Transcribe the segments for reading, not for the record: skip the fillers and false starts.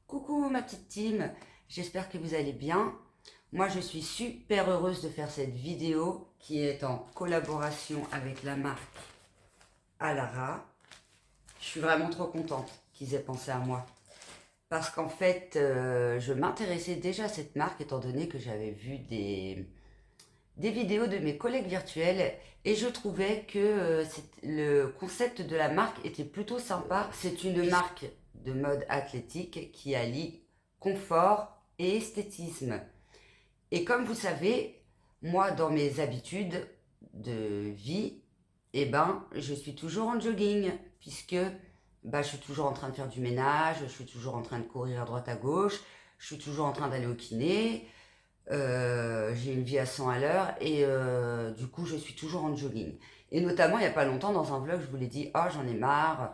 Coucou ma petite team, j'espère que vous allez bien. Moi je suis super heureuse de faire cette vidéo qui est en collaboration avec la marque Alara. Je suis vraiment trop contente qu'ils aient pensé à moi. Parce qu'en fait, je m'intéressais déjà à cette marque étant donné que j'avais vu des vidéos de mes collègues virtuels et je trouvais que le concept de la marque était plutôt sympa. C'est une marque de mode athlétique qui allie confort et esthétisme. Et comme vous savez, moi dans mes habitudes de vie, eh ben, je suis toujours en jogging puisque je suis toujours en train de faire du ménage, je suis toujours en train de courir à droite à gauche, je suis toujours en train d'aller au kiné, j'ai une vie à 100 à l'heure et du coup je suis toujours en jogging. Et notamment il n'y a pas longtemps dans un vlog je vous l'ai dit, oh j'en ai marre,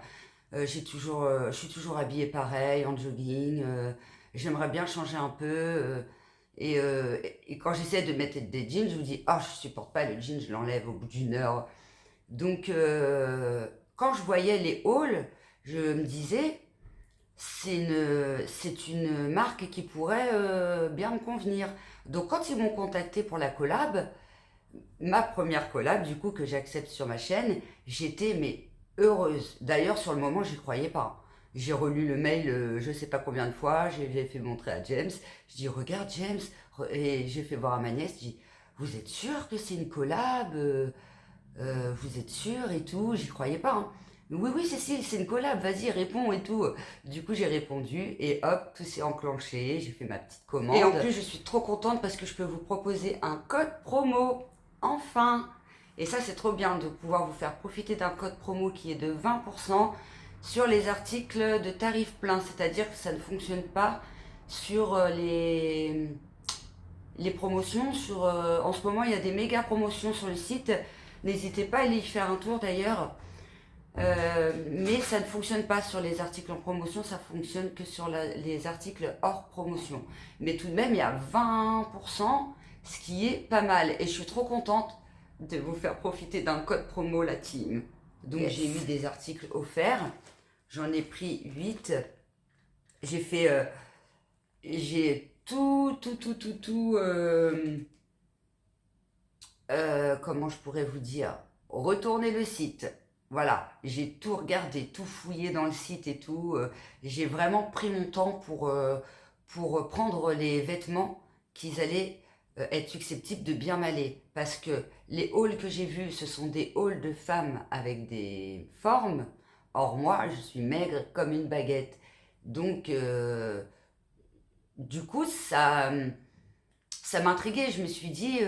je suis toujours habillée pareil en jogging, j'aimerais bien changer un peu. Et quand j'essaie de mettre des jeans je vous dis, oh je supporte pas le jean, je l'enlève au bout d'une heure. Donc quand je voyais les hauls, je me disais, c'est une marque qui pourrait bien me convenir. Donc quand ils m'ont contacté pour la collab, ma première collab du coup que j'accepte sur ma chaîne, j'étais mais heureuse. D'ailleurs sur le moment j'y croyais pas. J'ai relu le mail je sais pas combien de fois, j'ai fait montrer à James. Je dis regarde James, et j'ai fait voir à ma nièce, je dis vous êtes sûr que c'est une collab vous êtes sûr et tout, j'y croyais pas. Hein. Oui, oui, Cécile, c'est une collab, vas-y, réponds et tout. Du coup, j'ai répondu et hop, tout s'est enclenché, j'ai fait ma petite commande. Et en plus, je suis trop contente parce que je peux vous proposer un code promo, enfin. Et ça, c'est trop bien de pouvoir vous faire profiter d'un code promo qui est de 20% sur les articles de tarif plein, c'est-à-dire que ça ne fonctionne pas sur les promotions. En ce moment, il y a des méga promotions sur le site. N'hésitez pas à aller y faire un tour d'ailleurs. Mais ça ne fonctionne pas sur les articles en promotion, ça fonctionne que sur les articles hors promotion. Mais tout de même, il y a 20%, ce qui est pas mal. Et je suis trop contente de vous faire profiter d'un code promo, la team. Donc yes. J'ai eu des articles offerts. J'en ai pris 8. J'ai fait... j'ai tout... comment je pourrais vous dire, retourner le site. Voilà, j'ai tout regardé, tout fouillé dans le site et tout. J'ai vraiment pris mon temps pour prendre les vêtements qui allaient être susceptibles de bien m'aller. Parce que les hauls que j'ai vus, ce sont des hauls de femmes avec des formes. Or moi, je suis maigre comme une baguette. Donc, du coup, ça m'intriguait. Je me suis dit,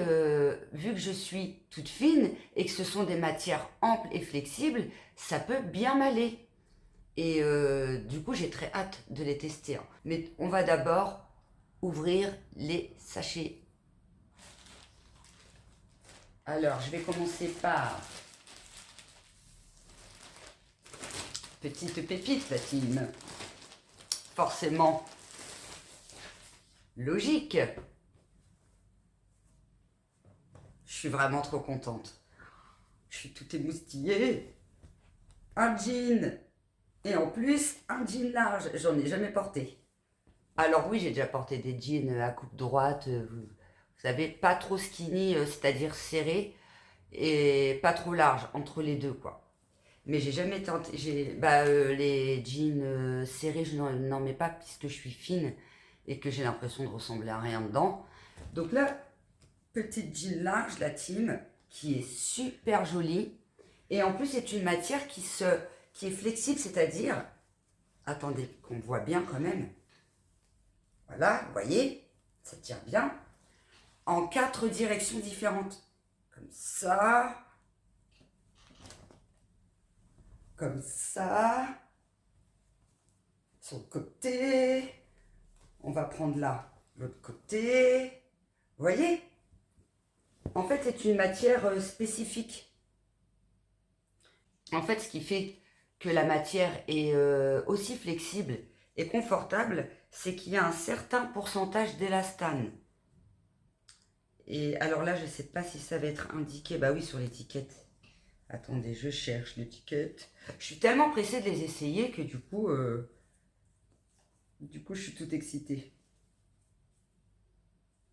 vu que je suis toute fine et que ce sont des matières amples et flexibles, ça peut bien m'aller. Et du coup, j'ai très hâte de les tester. Hein. Mais on va d'abord ouvrir les sachets. Alors, je vais commencer par petite pépite, la team. Forcément, logique. Je suis vraiment trop contente. Je suis toute émoustillée. Un jean. Et en plus, un jean large. J'en ai jamais porté. Alors oui, j'ai déjà porté des jeans à coupe droite. Vous savez, pas trop skinny, c'est-à-dire serré. Et pas trop large, entre les deux, quoi. Mais j'ai jamais tenté... les jeans serrés, je n'en mets pas puisque je suis fine et que j'ai l'impression de ressembler à rien dedans. Donc là, petite jean large, la team, qui est super jolie. Et en plus, c'est une matière qui est flexible, c'est-à-dire, attendez, qu'on voit bien quand même. Voilà, vous voyez, ça tire bien. En 4 directions différentes. Comme ça. Comme ça. Sur le côté. On va prendre là, l'autre côté. Vous voyez? En fait, c'est une matière spécifique. En fait, ce qui fait que la matière est aussi flexible et confortable, c'est qu'il y a un certain pourcentage d'élastane. Et alors là, je ne sais pas si ça va être indiqué. Bah oui, sur l'étiquette. Attendez, je cherche l'étiquette. Je suis tellement pressée de les essayer que du coup, Du coup, je suis toute excitée.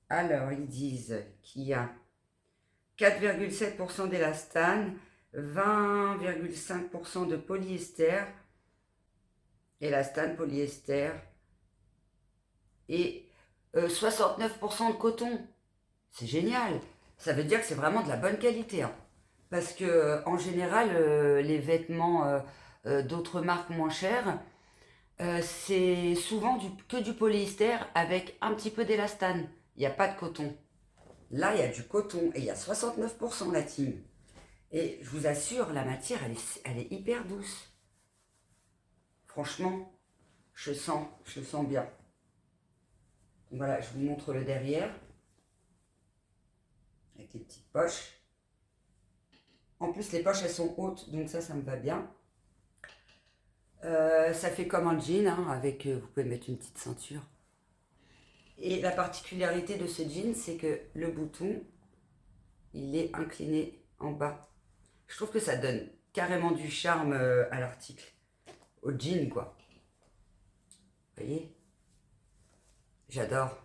Alors, ils disent qu'il y a 4,7% d'élastane, 20,5% de polyester, élastane, polyester, et 69% de coton. C'est génial. Ça veut dire que c'est vraiment de la bonne qualité, hein. Parce que en général, les vêtements d'autres marques moins chères, c'est souvent que du polyester avec un petit peu d'élastane. Il n'y a pas de coton. Là, il y a du coton et il y a 69% la team. Et je vous assure, la matière, elle est hyper douce. Franchement, je sens bien. Donc voilà, je vous montre le derrière. Avec les petites poches. En plus, les poches, elles sont hautes, donc ça me va bien. Ça fait comme un jean, hein, avec, vous pouvez mettre une petite ceinture. Et la particularité de ce jean, c'est que le bouton, il est incliné en bas. Je trouve que ça donne carrément du charme à l'article, au jean, quoi. Vous voyez? J'adore.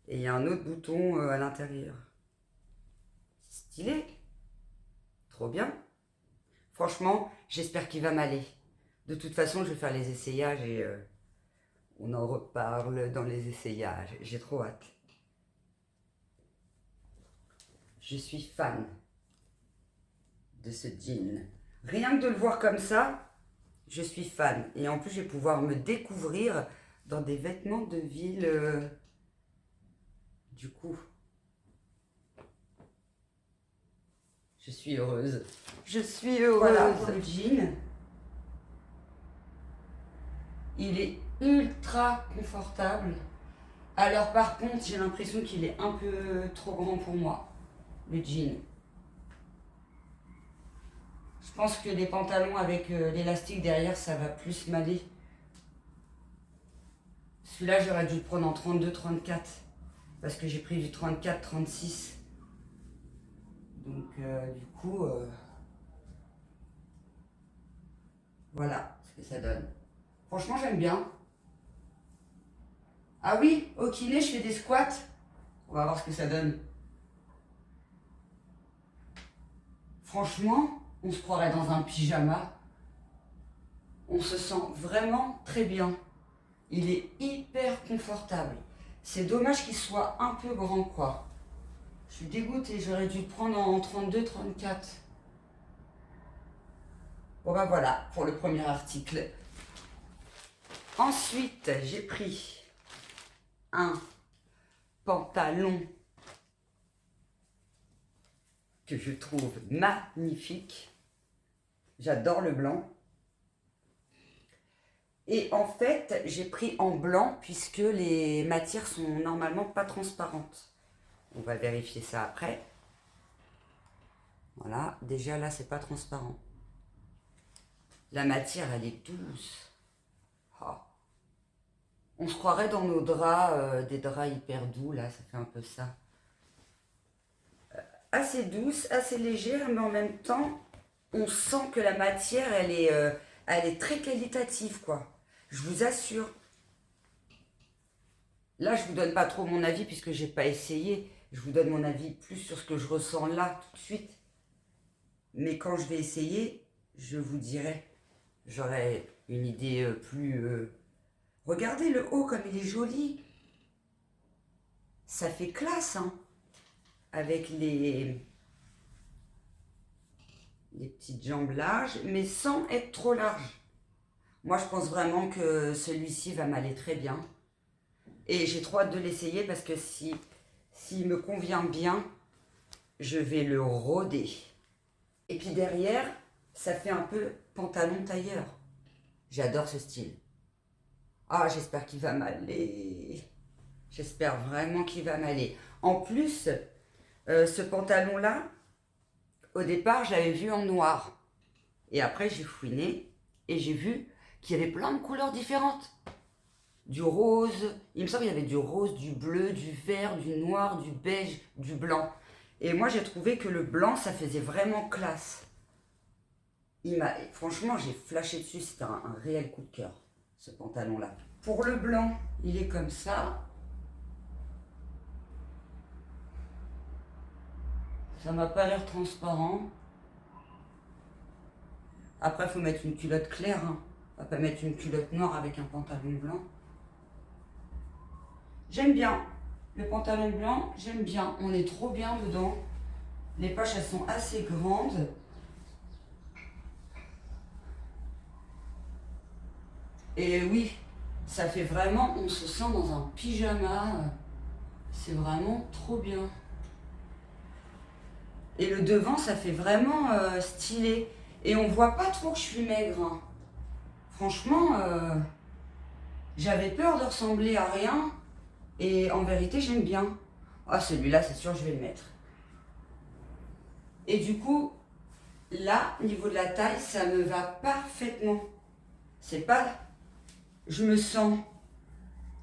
Et il y a un autre bouton à l'intérieur. Stylé. Trop bien. Franchement, j'espère qu'il va m'aller. De toute façon, je vais faire les essayages et on en reparle dans les essayages. J'ai trop hâte. Je suis fan de ce jean. Rien que de le voir comme ça, je suis fan. Et en plus, je vais pouvoir me découvrir dans des vêtements de ville. Du coup, je suis heureuse. Je suis heureuse. Voilà pour le jean. Il est ultra confortable. Alors par contre, j'ai l'impression qu'il est un peu trop grand pour moi, le jean. Je pense que les pantalons avec l'élastique derrière, ça va plus m'aller. Celui-là, j'aurais dû le prendre en 32-34. Parce que j'ai pris du 34-36. Donc du coup, voilà ce que ça donne. Franchement, j'aime bien. Ah oui, au kiné, je fais des squats. On va voir ce que ça donne. Franchement, on se croirait dans un pyjama. On se sent vraiment très bien. Il est hyper confortable. C'est dommage qu'il soit un peu grand, quoi. Je suis dégoûtée, j'aurais dû le prendre en 32-34. Bon ben voilà, pour le premier article. Ensuite, j'ai pris un pantalon que je trouve magnifique. J'adore le blanc. Et en fait, j'ai pris en blanc puisque les matières sont normalement pas transparentes. On va vérifier ça après. Voilà, déjà là, c'est pas transparent. La matière, elle est douce. Oh. On se croirait dans nos draps, des draps hyper doux, là, ça fait un peu ça. Assez douce, assez légère, mais en même temps, on sent que la matière, elle est très qualitative, quoi. Je vous assure. Là, je vous donne pas trop mon avis puisque j'ai pas essayé. Je vous donne mon avis plus sur ce que je ressens là, tout de suite. Mais quand je vais essayer, je vous dirai. J'aurai une idée plus... Regardez le haut comme il est joli. Ça fait classe, hein. Avec les petites jambes larges, mais sans être trop large. Moi, je pense vraiment que celui-ci va m'aller très bien. Et j'ai trop hâte de l'essayer parce que s'il me convient bien, je vais le rôder. Et puis derrière, ça fait un peu pantalon tailleur. J'adore ce style. Ah, j'espère qu'il va m'aller. J'espère vraiment qu'il va m'aller. En plus, ce pantalon-là, au départ, je l'avais vu en noir. Et après, j'ai fouiné et j'ai vu qu'il y avait plein de couleurs différentes. Du rose, il me semble qu'il y avait du rose, du bleu, du vert, du noir, du beige, du blanc. Et moi, j'ai trouvé que le blanc, ça faisait vraiment classe. Franchement, j'ai flashé dessus, c'était un réel coup de cœur, ce pantalon-là. Pour le blanc, il est comme ça. Ça m'a pas l'air transparent. Après, il faut mettre une culotte claire. Hein. On va pas mettre une culotte noire avec un pantalon blanc. J'aime bien. Le pantalon blanc, j'aime bien. On est trop bien dedans. Les poches, elles sont assez grandes. Et oui, ça fait vraiment, on se sent dans un pyjama. C'est vraiment trop bien. Et le devant, ça fait vraiment stylé. Et on voit pas trop que je suis maigre. Hein. Franchement, j'avais peur de ressembler à rien. Et en vérité, j'aime bien. Ah, celui-là, c'est sûr, je vais le mettre. Et du coup, là, au niveau de la taille, ça me va parfaitement. C'est pas... Je me sens...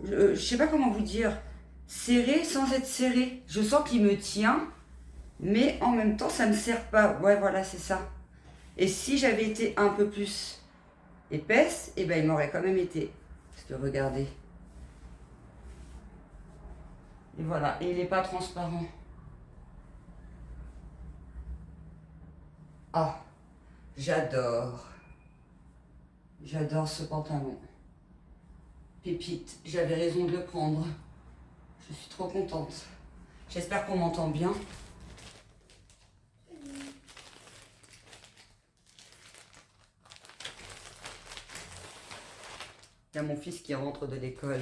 Je sais pas comment vous dire. Serré sans être serré. Je sens qu'il me tient, mais en même temps, ça ne me serre pas. Ouais, voilà, c'est ça. Et si j'avais été un peu plus épaisse, eh ben, il m'aurait quand même été. Parce que regardez. Et voilà, et il n'est pas transparent. Ah, j'adore. J'adore ce pantalon. Pépite, j'avais raison de le prendre. Je suis trop contente. J'espère qu'on m'entend bien. Il y a mon fils qui rentre de l'école.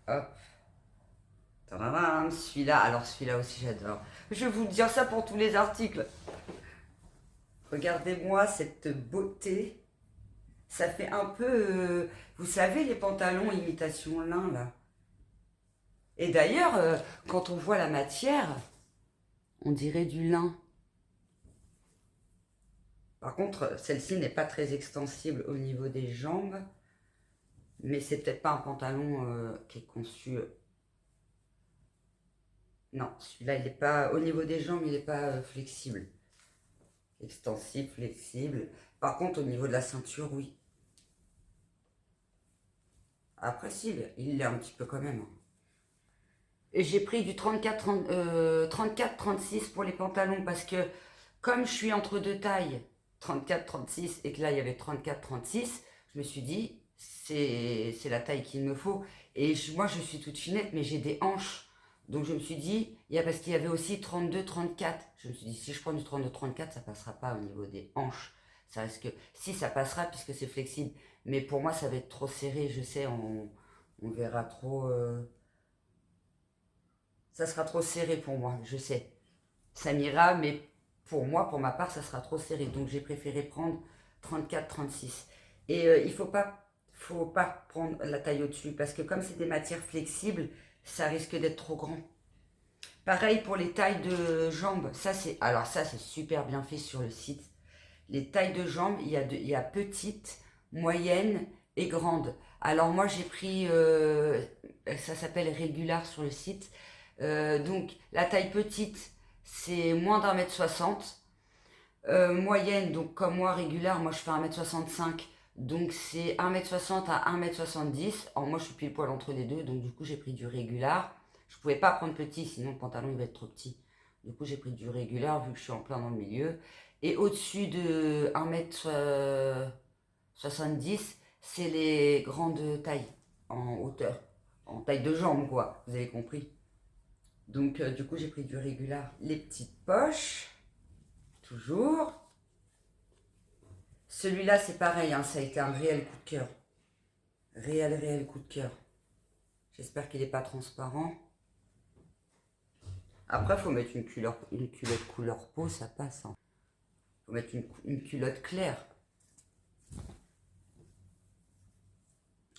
Hop. Tadadam, celui-là, alors celui-là aussi j'adore. Je vais vous dire ça pour tous les articles. Regardez-moi cette beauté. Ça fait un peu, vous savez, les pantalons imitation lin, là. Et d'ailleurs, quand on voit la matière, on dirait du lin. Par contre, celle-ci n'est pas très extensible au niveau des jambes. Mais c'est peut-être pas un pantalon qui est conçu... Non, celui-là, il n'est pas... Au niveau des jambes, il n'est pas flexible. Extensif, flexible. Par contre, au niveau de la ceinture, oui. Après, si, il l'est un petit peu quand même. Et j'ai pris du 34-36 pour les pantalons parce que comme je suis entre deux tailles, 34-36, et que là, il y avait 34-36, je me suis dit, c'est la taille qu'il me faut. Et moi, je suis toute finette, mais j'ai des hanches. Donc, je me suis dit, parce qu'il y avait aussi 32-34. Je me suis dit, si je prends du 32-34, ça passera pas au niveau des hanches. Ça risque... Si, ça passera puisque c'est flexible. Mais pour moi, ça va être trop serré. Je sais, on verra trop... Ça sera trop serré pour moi, je sais. Ça m'ira, mais pour moi, pour ma part, ça sera trop serré. Donc, j'ai préféré prendre 34-36. Et il faut pas prendre la taille au-dessus parce que comme c'est des matières flexibles, ça risque d'être trop grand. Pareil pour les tailles de jambes. Alors ça, c'est super bien fait sur le site. Les tailles de jambes, il y a petites, moyennes et grandes. Alors moi, j'ai pris, ça s'appelle Régular sur le site. Donc la taille petite, c'est moins d'1,60 m. Moyenne, donc comme moi, régulière, moi je fais 1,65 m. Donc c'est 1,60 m à 1,70 m. Alors moi je suis pile poil entre les deux, donc du coup j'ai pris du régular. Je pouvais pas prendre petit, sinon le pantalon il va être trop petit. Du coup j'ai pris du régular vu que je suis en plein dans le milieu. Et au-dessus de 1,70 m, c'est les grandes tailles en hauteur. En taille de jambe quoi, vous avez compris. Donc, du coup, j'ai pris du régular. Les petites poches, toujours. Celui-là, c'est pareil, hein, ça a été un réel coup de cœur. Réel coup de cœur. J'espère qu'il n'est pas transparent. Après, il faut mettre une culotte couleur peau, ça passe. Hein. Faut mettre une culotte claire.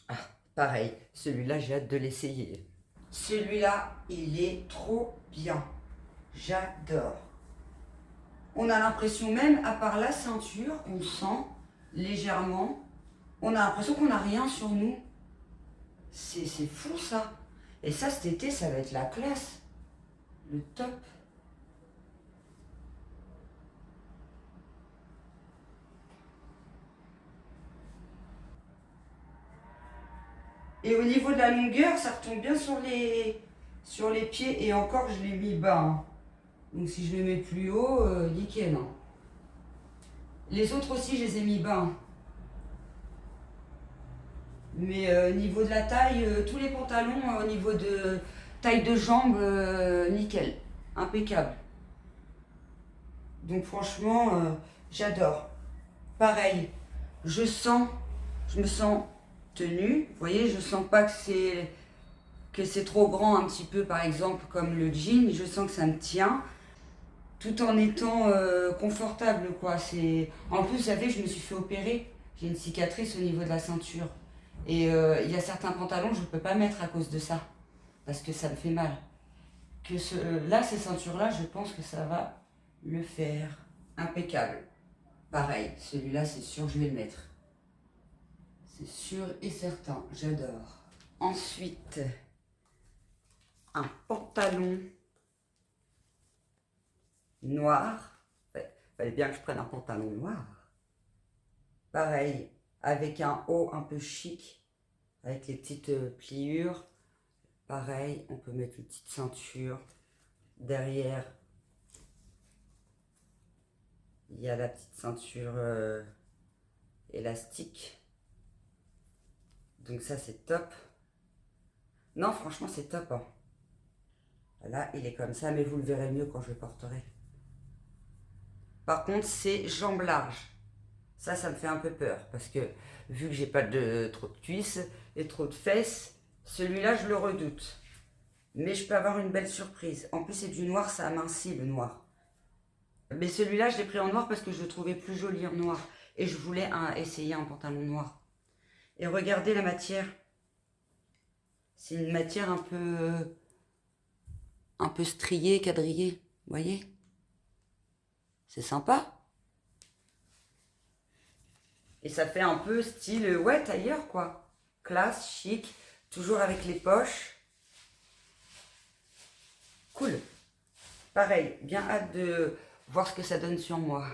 Ah, pareil, celui-là, j'ai hâte de l'essayer. Celui-là, il est trop bien. J'adore. On a l'impression même, à part la ceinture, on sent légèrement, on a l'impression qu'on n'a rien sur nous. C'est fou ça. Et ça, cet été, ça va être la classe. Le top. Et au niveau de la longueur, ça retombe bien sur les pieds. Et encore, je l'ai mis bas. Hein. Donc si je le mets plus haut, nickel. Hein. Les autres aussi, je les ai mis bas. Hein. Mais au niveau de la taille, tous les pantalons, au niveau de taille de jambe, nickel. Impeccable. Donc franchement, j'adore. Pareil, je me sens tenue. Vous voyez, je sens pas que c'est trop grand un petit peu, par exemple, comme le jean. Je sens que ça me tient, tout en étant confortable, quoi. En plus, vous savez, je me suis fait opérer. J'ai une cicatrice au niveau de la ceinture. Et il y a certains pantalons que je ne peux pas mettre à cause de ça. Parce que ça me fait mal. Là, ces ceintures-là, je pense que ça va le faire. Impeccable. Pareil, celui-là, c'est sûr, je vais le mettre. C'est sûr et certain, j'adore. Ensuite, un pantalon noir. Fallait bien que je prenne un pantalon noir. Pareil, avec un haut un peu chic, avec les petites pliures. Pareil, on peut mettre une petite ceinture. Derrière, il y a la petite ceinture élastique. Donc ça, c'est top. Non, franchement, c'est top. Hein. Là, il est comme ça, mais vous le verrez mieux quand je le porterai. Par contre, c'est jambes larges. Ça me fait un peu peur. Parce que, vu que j'ai pas trop de cuisses et trop de fesses, celui-là, je le redoute. Mais je peux avoir une belle surprise. En plus, c'est du noir, ça amincit le noir. Mais celui-là, je l'ai pris en noir parce que je le trouvais plus joli en noir. Et je voulais essayer un pantalon noir. Et regardez la matière. C'est une matière un peu striée, quadrillée. Vous voyez? C'est sympa. Et ça fait un peu style, ouais, tailleur, quoi. Classe, chic, toujours avec les poches. Cool. Pareil, bien hâte de voir ce que ça donne sur moi.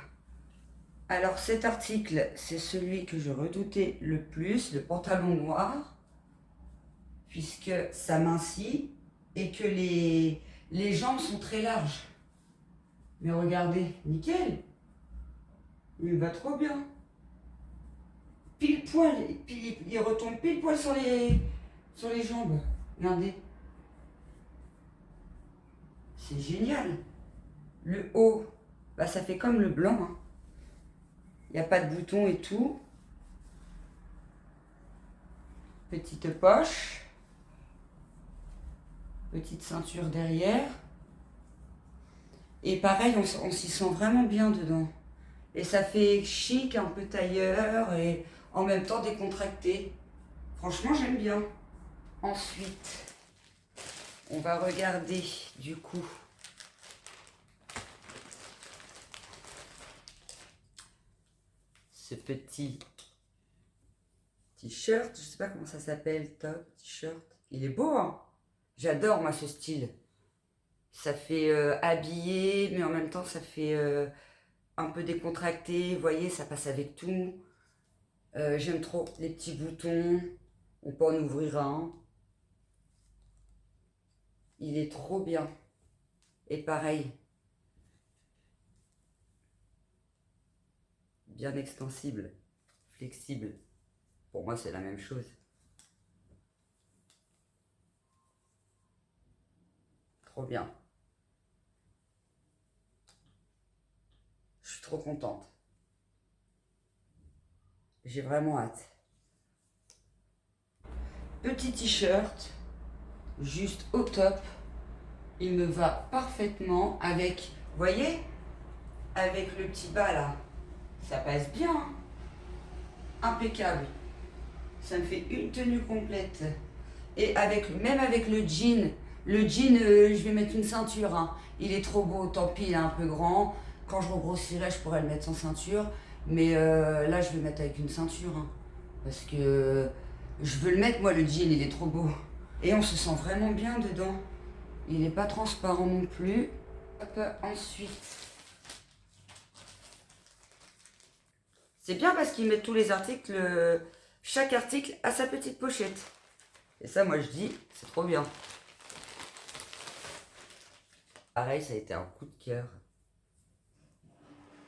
Alors cet article, c'est celui que je redoutais le plus, le pantalon noir, puisque ça mincit et que les jambes sont très larges. Mais regardez, nickel. Il va trop bien. Pile poil, il retombe pile poil sur les jambes. Regardez. C'est génial. Le haut, bah, ça fait comme le blanc. Hein. Il n'y a pas de boutons et tout. Petite poche. Petite ceinture derrière. Et pareil, on s'y sent vraiment bien dedans. Et ça fait chic, un peu tailleur et en même temps décontracté. Franchement, j'aime bien. Ensuite, on va regarder du coup ce petit t-shirt. Je sais pas comment ça s'appelle, top, t-shirt. Il est beau, hein? J'adore, moi, ce style. Ça fait habillé, mais en même temps, ça fait un peu décontracté. Vous voyez, ça passe avec tout. J'aime trop les petits boutons. On peut en ouvrir un. Il est trop bien. Et pareil, bien extensible, flexible. Pour moi, c'est la même chose. Trop bien. Je suis trop contente. J'ai vraiment hâte. Petit t-shirt, juste au top. Il me va parfaitement avec, vous voyez, avec le petit bas là. Ça passe bien. Hein. Impeccable. Ça me fait une tenue complète. Et même avec le jean, je vais mettre une ceinture. Hein. Il est trop beau, tant pis, il est un peu grand. Quand je regrossirai, je pourrais le mettre sans ceinture. Mais là, je vais le mettre avec une ceinture. Hein. Parce que je veux le mettre, moi, le jean, il est trop beau. Et on se sent vraiment bien dedans. Il n'est pas transparent non plus. Hop, ensuite, c'est bien parce qu'ils mettent tous les articles, chaque article a sa petite pochette. Et ça, moi, je dis, c'est trop bien. Pareil, ça a été un coup de cœur.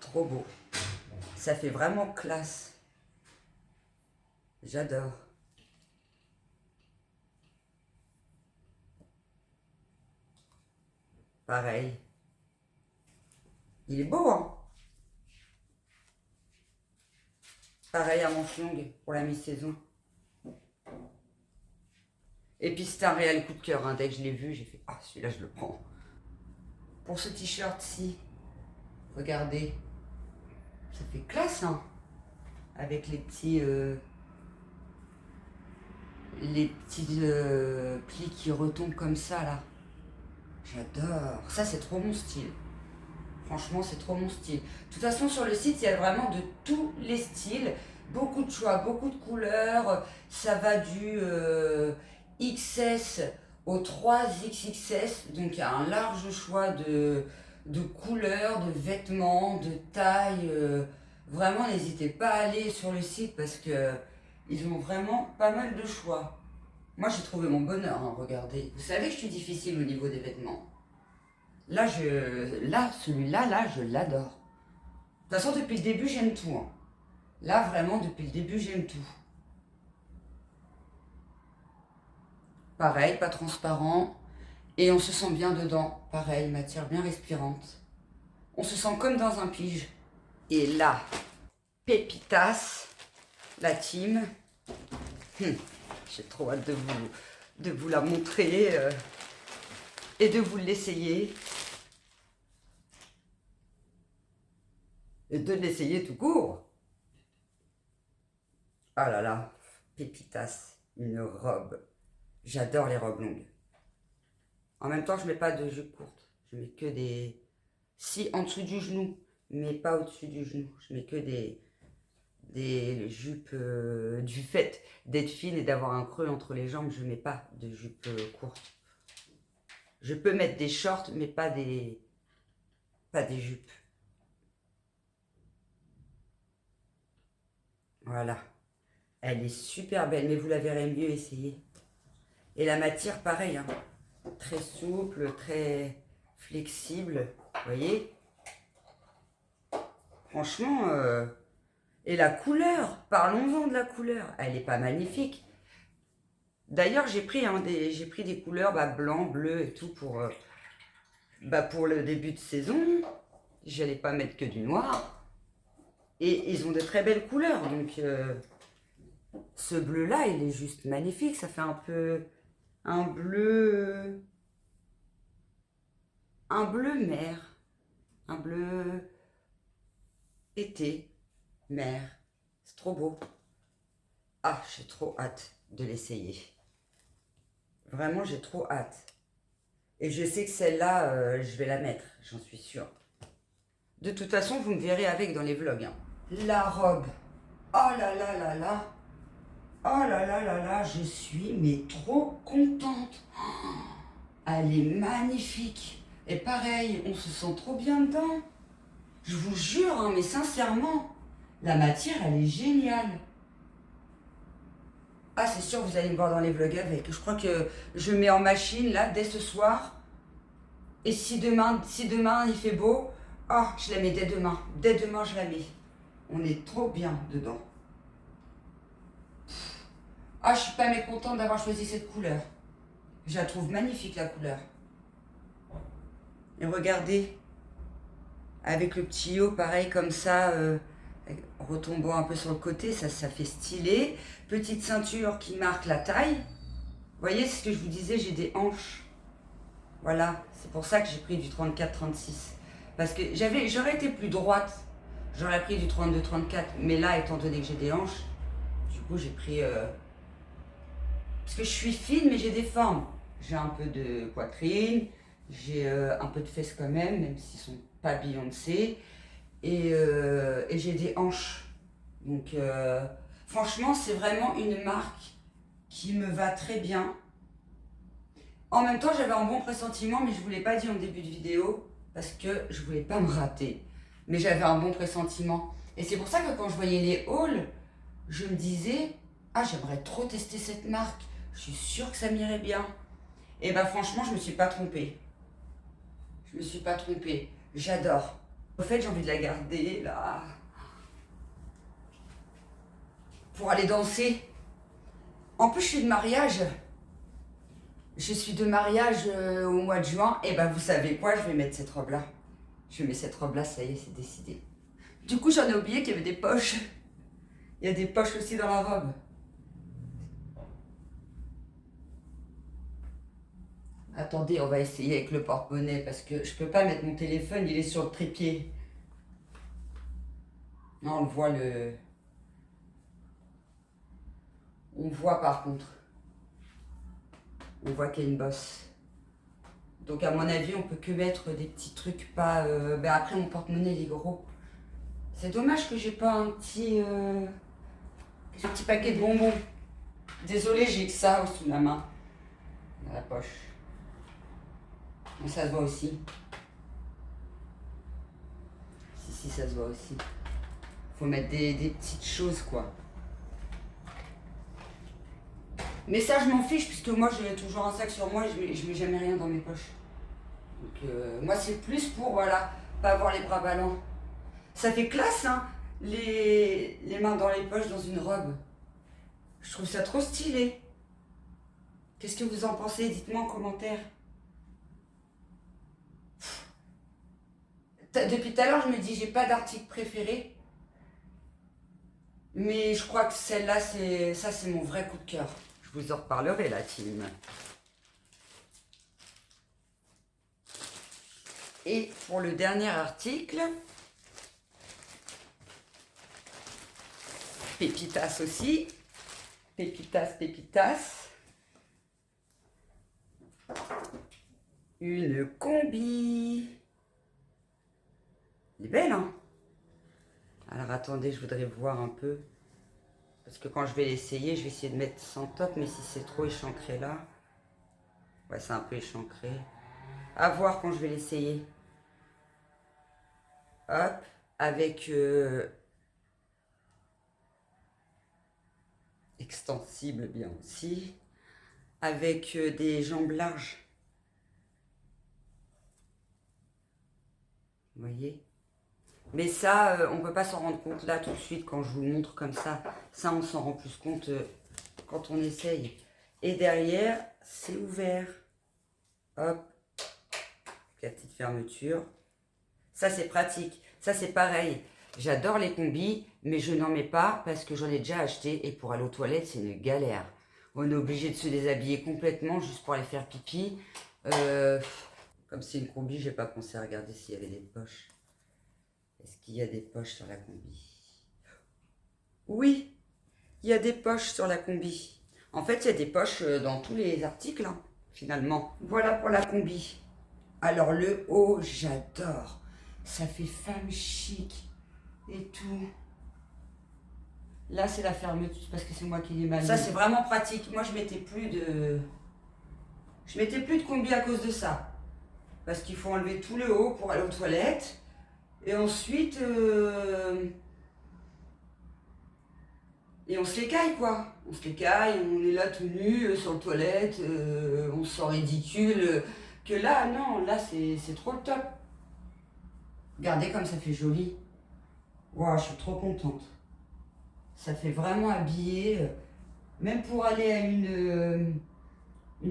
Trop beau. Ça fait vraiment classe. J'adore. Pareil. Il est beau, hein? Pareil à manches longues pour la mi-saison. Et puis c'était un réel coup de cœur, hein. Dès que je l'ai vu, j'ai fait « Ah, celui-là, je le prends ». Pour ce t-shirt-ci, regardez. Ça fait classe, hein? Avec les petits plis qui retombent comme ça, là. J'adore. Ça, c'est trop mon style. Franchement, c'est trop mon style. De toute façon, sur le site, il y a vraiment de tous les styles. Beaucoup de choix, beaucoup de couleurs. Ça va du XS au 3XXS. Donc, il y a un large choix de couleurs, de vêtements, de tailles. Vraiment, n'hésitez pas à aller sur le site parce que ils ont vraiment pas mal de choix. Moi, j'ai trouvé mon bonheur, hein, regardez. Vous savez que je suis difficile au niveau des vêtements. Là, celui-là, là, je l'adore. De toute façon, depuis le début, j'aime tout. Hein. Là, vraiment, depuis le début, j'aime tout. Pareil, pas transparent. Et on se sent bien dedans. Pareil, matière bien respirante. On se sent comme dans un pige. Et là, Pépitas, la team. J'ai trop hâte de vous la montrer et de vous l'essayer. Et de l'essayer tout court. Ah là là, Pépitas, une robe. J'adore les robes longues. En même temps, je mets pas de jupe courte. Je mets que des... Si, en dessous du genou, mais pas au-dessus du genou. Je mets que des jupes du fait d'être fine et d'avoir un creux entre les jambes. Je mets pas de jupe courte. Je peux mettre des shorts, mais pas des jupes. Voilà. Elle est super belle, mais vous la verrez mieux essayer. Et la matière, pareil, hein. Très souple, très flexible. Vous voyez? Franchement, et la couleur, parlons-en de la couleur. Elle n'est pas magnifique. D'ailleurs, j'ai pris des couleurs blanc, bleu et tout pour le début de saison. J'allais pas mettre que du noir. Et ils ont de très belles couleurs. Donc, ce bleu-là, il est juste magnifique. Ça fait un peu un bleu mer. Un bleu été, mer. C'est trop beau. Ah, j'ai trop hâte de l'essayer. Vraiment, j'ai trop hâte. Et je sais que celle-là, je vais la mettre, j'en suis sûre. De toute façon, vous me verrez avec dans les vlogs. Hein. La robe. Oh là là là là. Oh là là là là, je suis mais trop contente. Oh, elle est magnifique. Et pareil, on se sent trop bien dedans. Je vous jure, hein, mais sincèrement, la matière, elle est géniale. Ah, c'est sûr, vous allez me voir dans les vlogs avec. Je crois que je mets en machine, là, dès ce soir. Et si demain il fait beau, ah, je la mets dès demain. Dès demain, je la mets. On est trop bien dedans. Ah, je suis pas mécontente d'avoir choisi cette couleur. Je la trouve magnifique, la couleur. Et regardez, avec le petit haut, pareil, comme ça, retombant un peu sur le côté, ça fait stylé. Petite ceinture qui marque la taille. Vous voyez, c'est ce que je vous disais, j'ai des hanches. Voilà, c'est pour ça que j'ai pris du 34-36. Parce que j'aurais été plus droite, j'aurais pris du 32-34. Mais là, étant donné que j'ai des hanches, du coup, j'ai pris... Parce que je suis fine, mais j'ai des formes. J'ai un peu de poitrine, j'ai un peu de fesses quand même s'ils sont pas Beyoncé. Et j'ai des hanches. Donc, franchement, c'est vraiment une marque qui me va très bien. En même temps, j'avais un bon pressentiment, mais je ne vous l'ai pas dit en début de vidéo, parce que je ne voulais pas me rater. Mais j'avais un bon pressentiment. Et c'est pour ça que quand je voyais les hauls, je me disais, ah, j'aimerais trop tester cette marque. Je suis sûre que ça m'irait bien. Et bah franchement, je me suis pas trompée. Je me suis pas trompée. J'adore. Au fait, j'ai envie de la garder là. Pour aller danser. En plus, je suis de mariage. Je suis de mariage au mois de juin. Et bah vous savez quoi, je vais mettre cette robe-là. Je mets cette robe-là, ça y est, c'est décidé. Du coup, j'en ai oublié qu'il y avait des poches. Il y a des poches aussi dans la robe. Attendez, on va essayer avec le porte-monnaie parce que je peux pas mettre mon téléphone, il est sur le trépied. Non, on le voit le... On voit par contre. On voit qu'il y a une bosse. Donc à mon avis, on peut que mettre des petits trucs pas... Ben après, mon porte-monnaie, il est gros. C'est dommage que j'ai pas un petit paquet de bonbons. Désolée, j'ai que ça sous la main. Dans la poche. Bon, ça se voit aussi. Si, ça se voit aussi. Faut mettre des petites choses, quoi. Mais ça, je m'en fiche, puisque moi, j'ai toujours un sac sur moi, je mets jamais rien dans mes poches. Donc, moi, c'est plus pour, voilà, pas avoir les bras ballants. Ça fait classe, hein, les mains dans les poches dans une robe. Je trouve ça trop stylé. Qu'est-ce que vous en pensez? Dites-moi en commentaire. Depuis tout à l'heure, je me dis, j'ai pas d'article préféré. Mais je crois que celle-là, c'est mon vrai coup de cœur. Je vous en reparlerai, la team. Et pour le dernier article, pépitas aussi. Pépitas. Une combi. Elle est belle, hein? Alors attendez, je voudrais voir un peu. Parce que quand je vais l'essayer, je vais essayer de mettre sans top, mais si c'est trop échancré là. Ouais, c'est un peu échancré. À voir quand je vais l'essayer. Hop, avec extensible bien aussi. Avec des jambes larges. Vous voyez? Mais ça, on ne peut pas s'en rendre compte là tout de suite quand je vous le montre comme ça. Ça, on s'en rend plus compte quand on essaye. Et derrière, c'est ouvert. Hop. La petite fermeture. Ça, c'est pratique. Ça, c'est pareil. J'adore les combis, mais je n'en mets pas parce que j'en ai déjà acheté. Et pour aller aux toilettes, c'est une galère. On est obligé de se déshabiller complètement juste pour aller faire pipi. Comme c'est une combi, j'ai pas pensé à regarder s'il y avait des poches. Est-ce qu'il y a des poches sur la combi? Oui, il y a des poches sur la combi. En fait, il y a des poches dans tous les articles, hein, finalement. Voilà pour la combi. Alors, le haut, j'adore. Ça fait femme chic et tout. Là, c'est la fermeture, parce que c'est moi qui l'ai mal. Ça, c'est vraiment pratique. Moi, je mettais plus de combi à cause de ça. Parce qu'il faut enlever tout le haut pour aller aux toilettes. Et ensuite, et on se l'écaille, quoi. On se l'écaille, on est là tout nu sur le toilette, on se sent ridicule. Que là, non, là, c'est trop le top. Regardez comme ça fait joli. Waouh, je suis trop contente. Ça fait vraiment habillé, même pour aller à une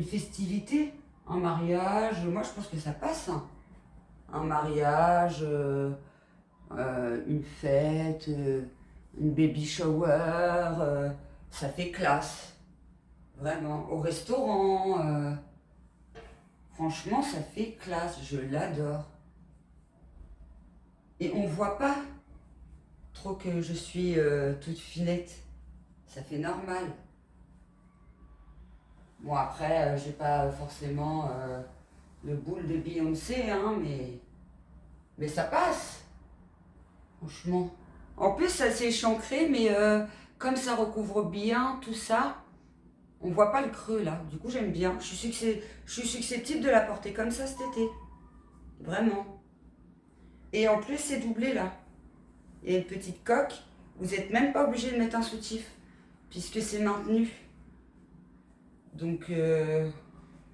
festivité, un mariage. Moi, je pense que ça passe, hein. Un mariage, une fête, une baby shower, ça fait classe. Vraiment. Au restaurant, franchement, ça fait classe. Je l'adore. Et on voit pas trop que je suis toute finette. Ça fait normal. Bon, après, j'ai pas forcément le boule de Beyoncé, hein, mais ça passe. Franchement. En plus, ça s'est échancré, mais comme ça recouvre bien tout ça, on voit pas le creux là. Du coup, j'aime bien. Je suis susceptible de la porter comme ça cet été. Vraiment. Et en plus, c'est doublé là. Il y a une petite coque. Vous n'êtes même pas obligé de mettre un soutif, puisque c'est maintenu. Donc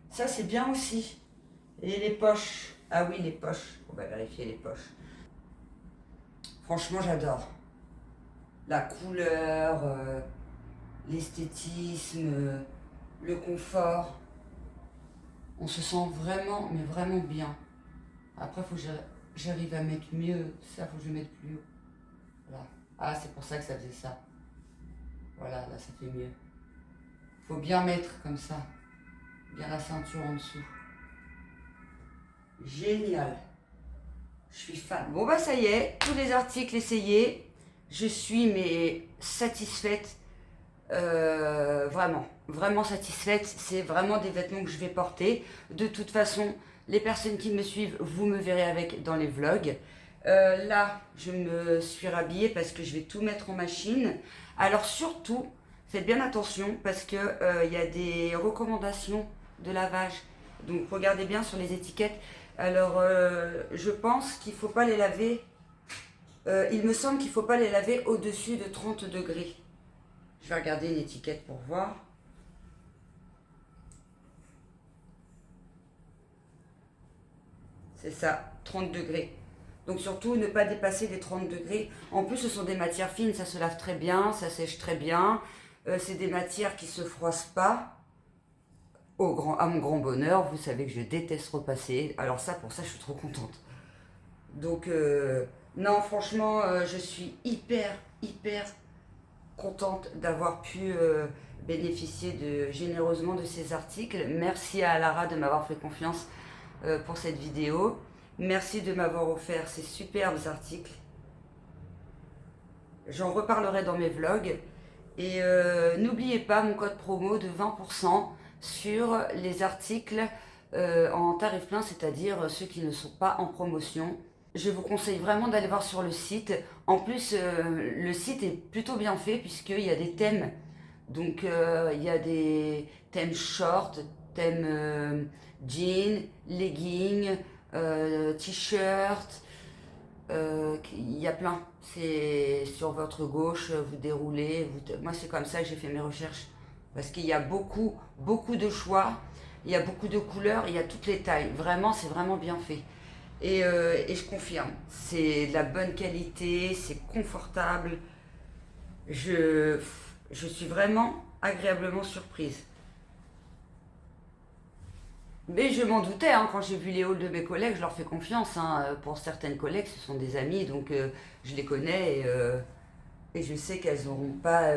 ça c'est bien aussi. Et les poches. Ah oui, les poches. On va vérifier les poches. Franchement, j'adore. La couleur, l'esthétisme, le confort. On se sent vraiment, mais vraiment bien. Après, il faut que j'arrive à mettre mieux. Ça, il faut que je mette plus haut. Voilà. Ah, c'est pour ça que ça faisait ça. Voilà, là, ça fait mieux. Il faut bien mettre comme ça. Bien la ceinture en dessous. Génial. Je suis fan. Bon, bah, ça y est. Tous les articles essayés. Je suis, mais satisfaite. Vraiment satisfaite. C'est vraiment des vêtements que je vais porter. De toute façon, les personnes qui me suivent, vous me verrez avec dans les vlogs. Là, je me suis rhabillée parce que je vais tout mettre en machine. Alors surtout, faites bien attention parce que y a des recommandations de lavage. Donc regardez bien sur les étiquettes. Alors je pense qu'il ne faut pas les laver. Il me semble qu'il ne faut pas les laver au-dessus de 30 degrés. Je vais regarder une étiquette pour voir. C'est ça, 30 degrés. Donc surtout ne pas dépasser les 30 degrés. En plus ce sont des matières fines, ça se lave très bien, ça sèche très bien. C'est des matières qui ne se froissent pas. À mon grand bonheur, vous savez que je déteste repasser. Alors ça, pour ça, je suis trop contente. Donc non, franchement, je suis hyper contente d'avoir pu bénéficier généreusement de ces articles. Merci à Lara de m'avoir fait confiance pour cette vidéo. Merci de m'avoir offert ces superbes articles. J'en reparlerai dans mes vlogs. Et n'oubliez pas mon code promo de 20% sur les articles en tarif plein, c'est-à-dire ceux qui ne sont pas en promotion. Je vous conseille vraiment d'aller voir sur le site. En plus, le site est plutôt bien fait puisqu'il y a des thèmes. Donc, il y a des thèmes short, thèmes jeans, leggings, t-shirt. Il y a plein. C'est sur votre gauche, vous déroulez. Moi, c'est comme ça que j'ai fait mes recherches. Parce qu'il y a beaucoup de choix. Il y a beaucoup de couleurs. Il y a toutes les tailles. Vraiment, c'est vraiment bien fait. Et je confirme, c'est de la bonne qualité, c'est confortable. Je suis vraiment agréablement surprise. Mais je m'en doutais, hein, quand j'ai vu les hauls de mes collègues, je leur fais confiance. Hein. Pour certaines collègues, ce sont des amies, donc je les connais et je sais qu'elles n'auront pas...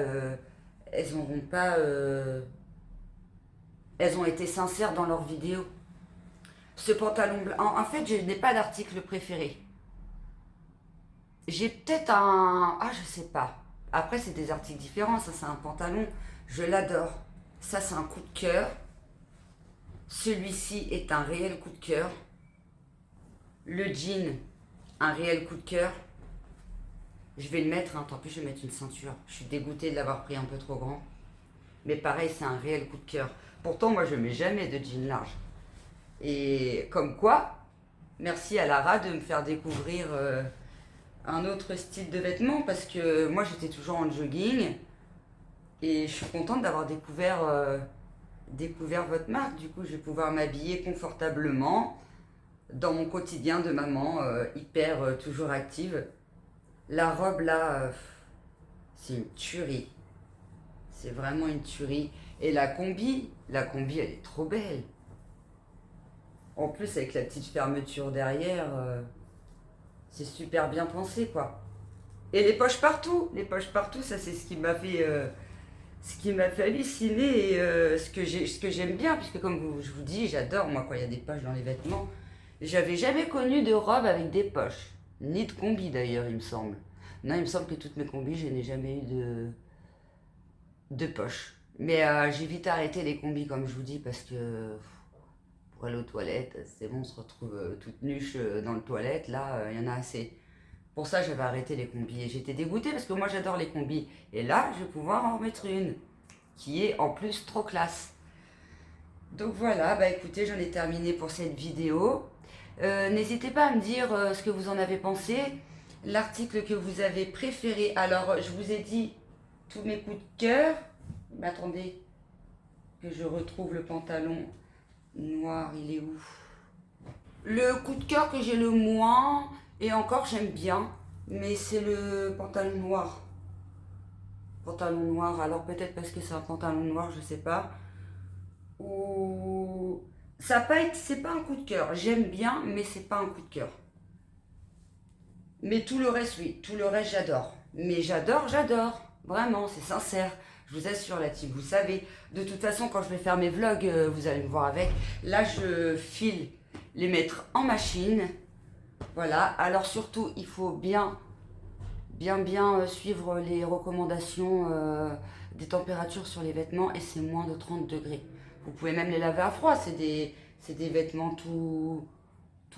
elles ont été sincères dans leurs vidéos. Ce pantalon blanc, en fait, je n'ai pas d'article préféré. J'ai peut-être un... Ah, je sais pas. Après, c'est des articles différents. Ça, c'est un pantalon. Je l'adore. Ça, c'est un coup de cœur. Celui-ci est un réel coup de cœur. Le jean, un réel coup de cœur. Je vais le mettre, hein. Tant pis, je vais mettre une ceinture. Je suis dégoûtée de l'avoir pris un peu trop grand. Mais pareil, c'est un réel coup de cœur. Pourtant, moi, je ne mets jamais de jean large. Et comme quoi, merci à Lara de me faire découvrir un autre style de vêtements parce que moi j'étais toujours en jogging et je suis contente d'avoir découvert votre marque. Du coup, je vais pouvoir m'habiller confortablement dans mon quotidien de maman hyper toujours active. La robe là, c'est une tuerie. C'est vraiment une tuerie. Et la combi elle est trop belle. En plus, avec la petite fermeture derrière, c'est super bien pensé, quoi. Et les poches partout, ça c'est ce qui m'a fait halluciner et ce que j'aime bien, puisque comme je vous dis, j'adore, moi, quand il y a des poches dans les vêtements. J'avais jamais connu de robe avec des poches, ni de combi d'ailleurs, il me semble. Non, il me semble que toutes mes combis, je n'ai jamais eu de poche. Mais j'ai vite arrêté les combis, comme je vous dis, parce que pour aller aux toilettes, c'est bon, on se retrouve toute nuche dans les toilettes. Là, il y en a assez. Pour ça, j'avais arrêté les combis. Et j'étais dégoûtée parce que moi, j'adore les combis. Et là, je vais pouvoir en remettre une qui est en plus trop classe. Donc voilà, bah écoutez, j'en ai terminé pour cette vidéo. N'hésitez pas à me dire ce que vous en avez pensé. L'article que vous avez préféré. Alors, je vous ai dit tous mes coups de cœur. Mais attendez. que je retrouve le pantalon noir. Il est où? Le coup de cœur que j'ai le moins, et encore j'aime bien, mais c'est le pantalon noir. Pantalon noir, alors peut-être parce que c'est un pantalon noir, je sais pas. Ou ça a pas été, c'est pas un coup de cœur. J'aime bien, mais c'est pas un coup de cœur. Mais tout le reste, oui, tout le reste j'adore. Mais j'adore, vraiment, c'est sincère. Je vous assure la team, vous savez. De toute façon, quand je vais faire mes vlogs, vous allez me voir avec. Là, je file les mettre en machine. Voilà. Alors surtout, il faut bien suivre les recommandations des températures sur les vêtements et c'est moins de 30 degrés. Vous pouvez même les laver à froid, c'est des vêtements tout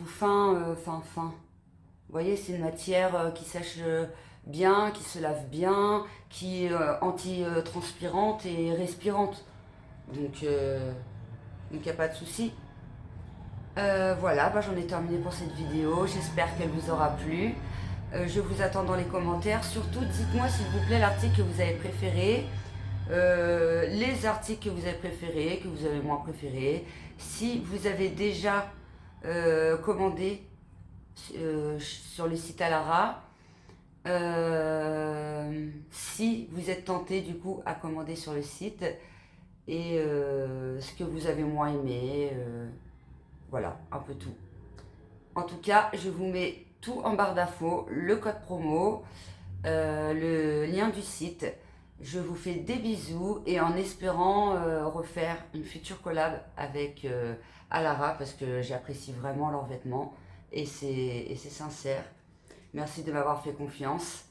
fins, fin. Vous voyez, c'est une matière qui sèche bien, qui se lave bien, qui est anti-transpirante et respirante. Donc, il n'y a pas de souci. Voilà, bah, j'en ai terminé pour cette vidéo. J'espère qu'elle vous aura plu. Je vous attends dans les commentaires. Surtout, dites-moi s'il vous plaît l'article que vous avez préféré, les articles que vous avez préférés, que vous avez moins préférés. Si vous avez déjà commandé sur le site Alara, si vous êtes tenté du coup à commander sur le site et ce que vous avez moins aimé, voilà, un peu tout. En tout cas, je vous mets tout en barre d'infos, le code promo, le lien du site. Je vous fais des bisous et en espérant refaire une future collab avec Alara parce que j'apprécie vraiment leurs vêtements et c'est sincère. Merci de m'avoir fait confiance.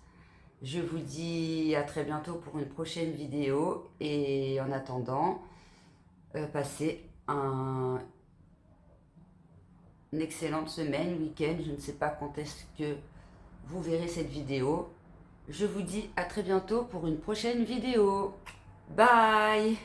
Je vous dis à très bientôt pour une prochaine vidéo et en attendant, passez une excellente semaine, week-end. Je ne sais pas quand est-ce que vous verrez cette vidéo. Je vous dis à très bientôt pour une prochaine vidéo. Bye!